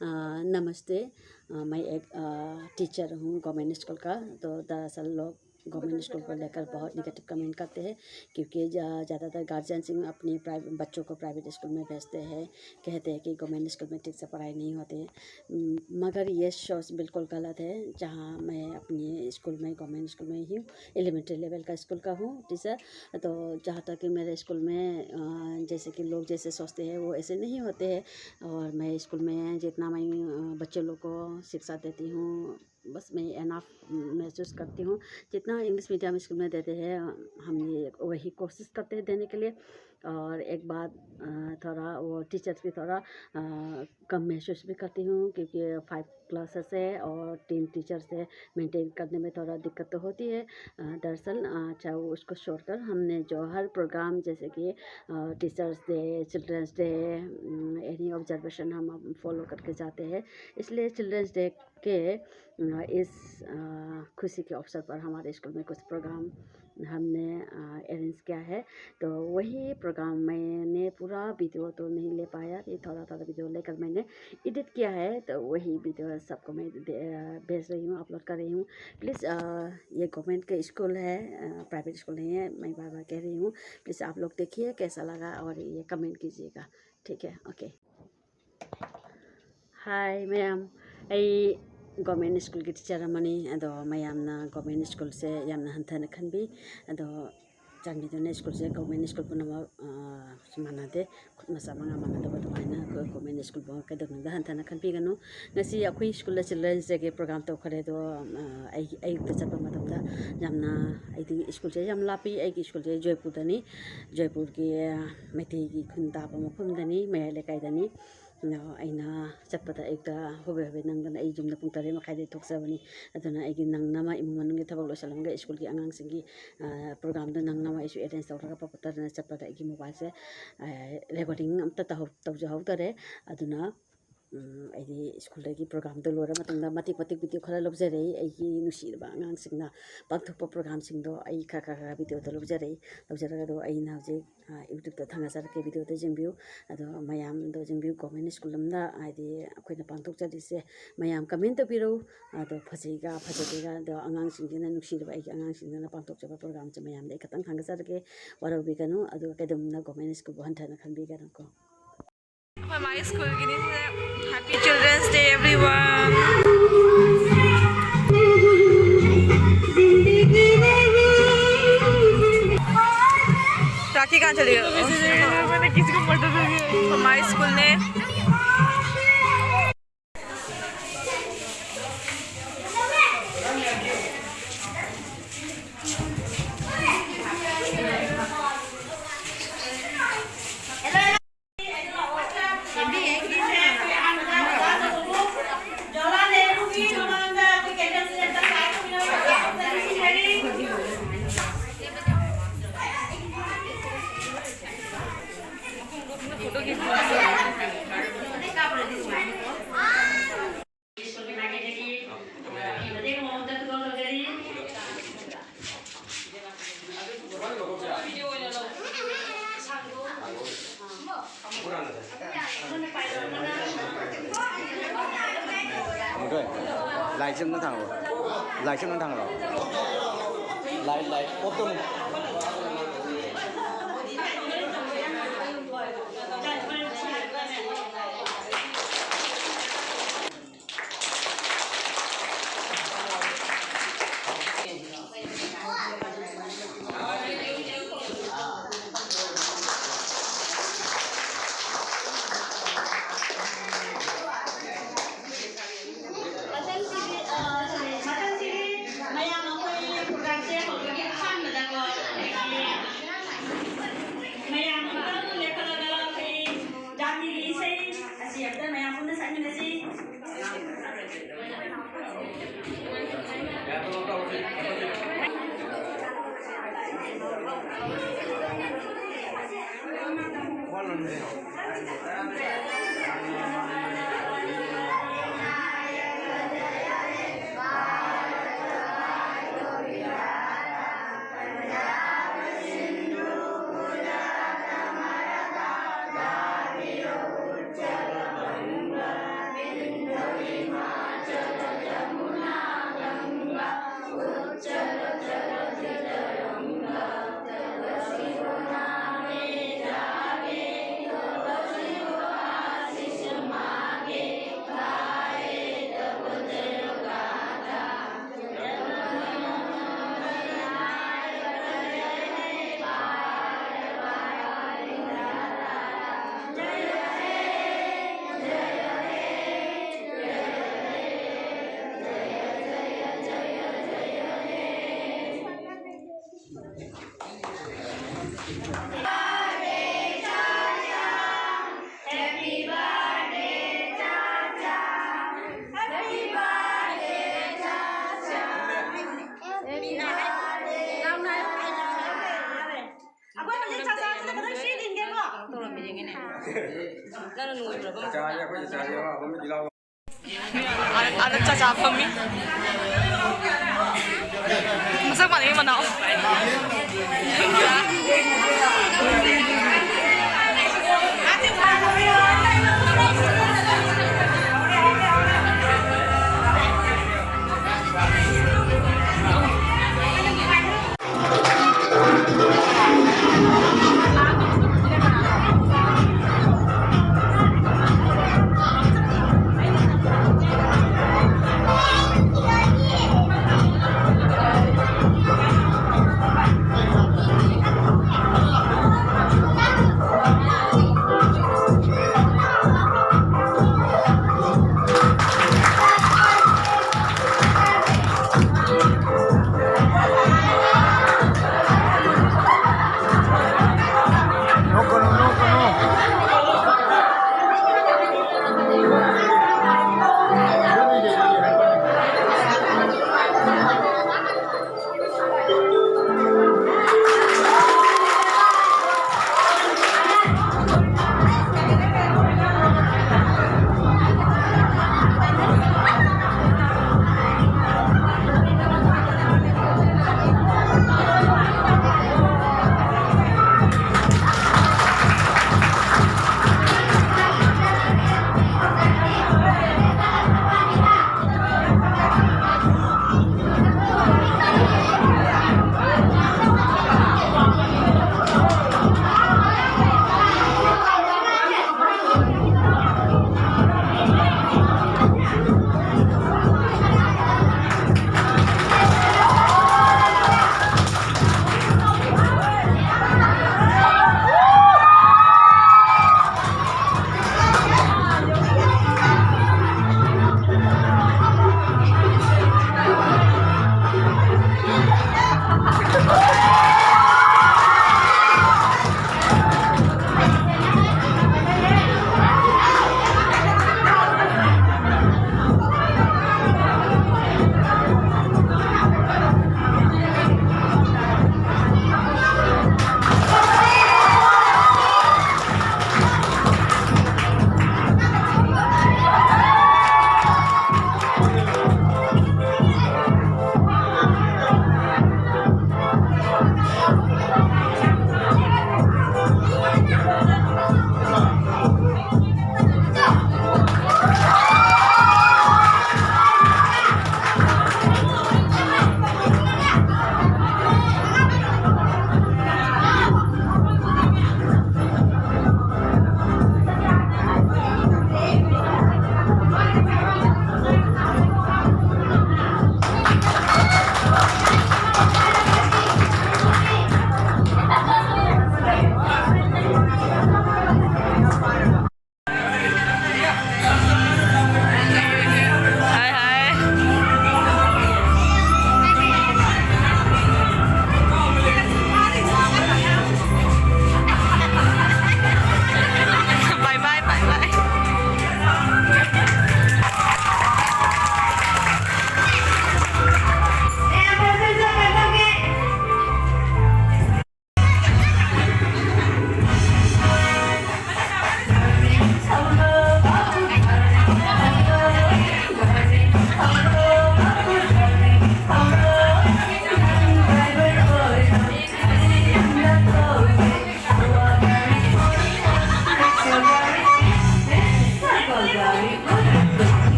नमस्ते। मैं एक टीचर हूँ गवर्नमेंट स्कूल का। तो दरअसल लोग गवर्नमेंट स्कूल को लेकर बहुत निगेटिव कमेंट करते हैं, क्योंकि ज़्यादातर गार्जियंस अपने प्राइवेट बच्चों को प्राइवेट स्कूल में भेजते हैं। कहते हैं कि गवर्नमेंट स्कूल में ठीक से पढ़ाई नहीं होती है। मगर ये सोच बिल्कुल गलत है। जहाँ मैं अपने स्कूल में गवर्नमेंट स्कूल में ही हूँ, एलिमेंट्री लेवल का स्कूल का हूँ टीचर। तो जहाँ तक कि मेरे स्कूल में जैसे कि लोग जैसे सोचते हैं वो ऐसे नहीं होते हैं। और मैं स्कूल में जितना मैं बच्चे लोग को शिक्षा देती हूँ, बस मैं एनाफ महसूस करती हूँ। जितना इंग्लिश मीडियम स्कूल में देते हैं, हम ये वही कोशिश करते हैं देने के लिए। और एक बात, थोड़ा वो टीचर्स भी थोड़ा कम महसूस भी करती हूँ, क्योंकि 5 क्लासेस है और 3 टीचर्स है। मेंटेन करने में थोड़ा दिक्कत तो होती है। दरअसल चाहे वो उसको छोड़कर हमने जो हर प्रोग्राम जैसे कि teachers day, children's day, any observation हम फॉलो करके जाते हैं। इसलिए चिल्ड्रंस डे के इस खुशी के अवसर पर हमारे स्कूल में कुछ प्रोग्राम हमने अरेंज किया है। तो वही प्रोग्राम मैंने पूरा वीडियो तो नहीं ले पाया, ये थोड़ा थोड़ा वीडियो लेकर मैंने एडिट किया है। तो वही वीडियो सबको मैं भेज रही हूँ, अपलोड कर रही हूँ। प्लीज़, ये गवर्नमेंट का स्कूल है, प्राइवेट स्कूल नहीं है। मैं बार बार कह रही हूँ, प्लीज़ आप लोग देखिए कैसा लगा और ये कमेंट कीजिएगा, ठीक है? Okay. Hi ma'am, government school की टीचर अमनी अदो मैमना गवर्नमेंट स्कूल से यामना हंथन खनबी अदो चांगीदुना स्कूल से गवर्नमेंट स्कूल पुनम मानादे खुद मसा मंगा मानादबा दुमाइना गवर्नमेंट स्कूल बो कदोंदा हंथन खनबीगनु ngasi अखुई स्कूल चिल्ड्रंस डे के प्रोग्राम तो खरे दो अयुक्त चप्पा मतमदा यामना अइदी स्कूल से याम लापी अइगी स्कूल से जयपुर दनी जयपुर की मैथी की खुंदा मफुमदनी मेयर लेकाइदनी अना चटपद एक होबे होबे नंगना जुमदा पुंग 3 मखाइदे थोक्सबनी अदुना अइगी नंगनामा इमुंग मनुंगे थबक लोसलमगे स्कूल की आंगांसिंगी प्रोग्राम दो नंगनामा इशु अरेंज तौरगा पपतरना चटपद अइगी मोबाइल से रेकॉर्डिंग अमता तौजहौदरे अदुना अइदी स्कूल की प्रोग्राम दो लोरा मतंगदा मतिक मतिक वीडियो खरा लौजरे अइगी नुसीरबा आंगांसिंगना पांथोकपा प्रोग्राम सिंगदो अइ खा वीडियो तो लौजरे लौजरगा दो अइना हजे यूट्यूब तो थांगाजरके वीडियो तो जिंबियो अदो मयाम दो जिंबियो गवर्नमेंट स्कूल लमदा आइदी अखोइना पांथोकजरिसे मयाम कमेंट तबिरो अदो फजेगा फजेगा दो आंगांसिंगना नुसीरबा अइगी आंगांसिंगना पांथोकजबा प्रोग्राम चे मयाम दे खतंग थांगाजरके वरौबिगनु अदो केदमना गवर्नमेंट स्कूल बहनथना खनबिगनु को My school happy Children's Day everyone. राखी कहाँ चली गई? मैंने किसी को मर्डर कर दिया। हमारे स्कूल ने lại xem nó thẳng rồi lại xem nó thẳng rồi lại ô tô Ada caca kami. Masak mana ini mana?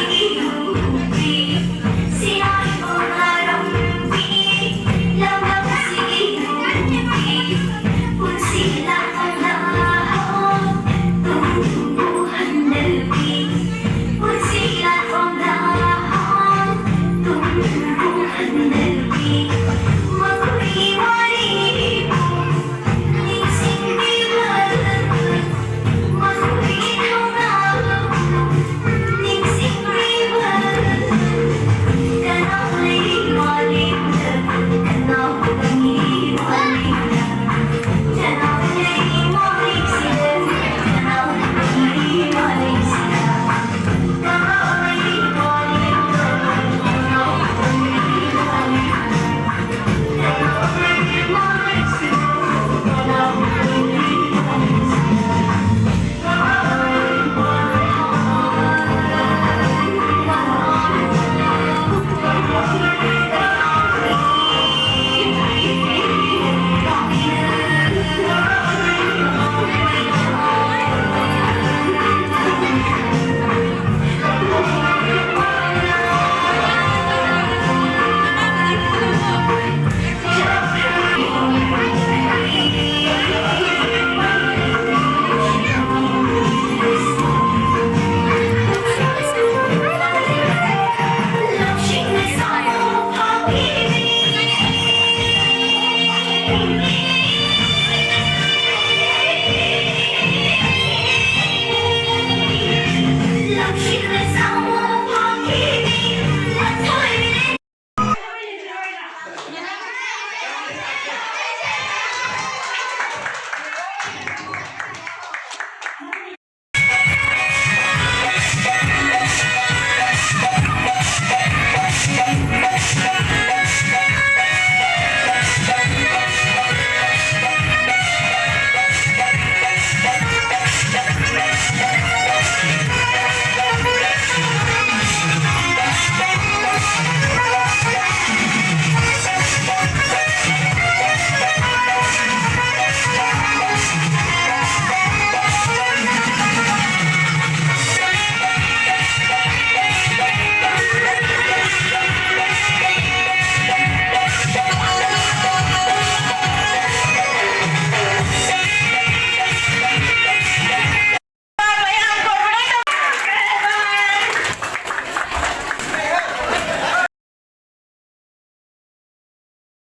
है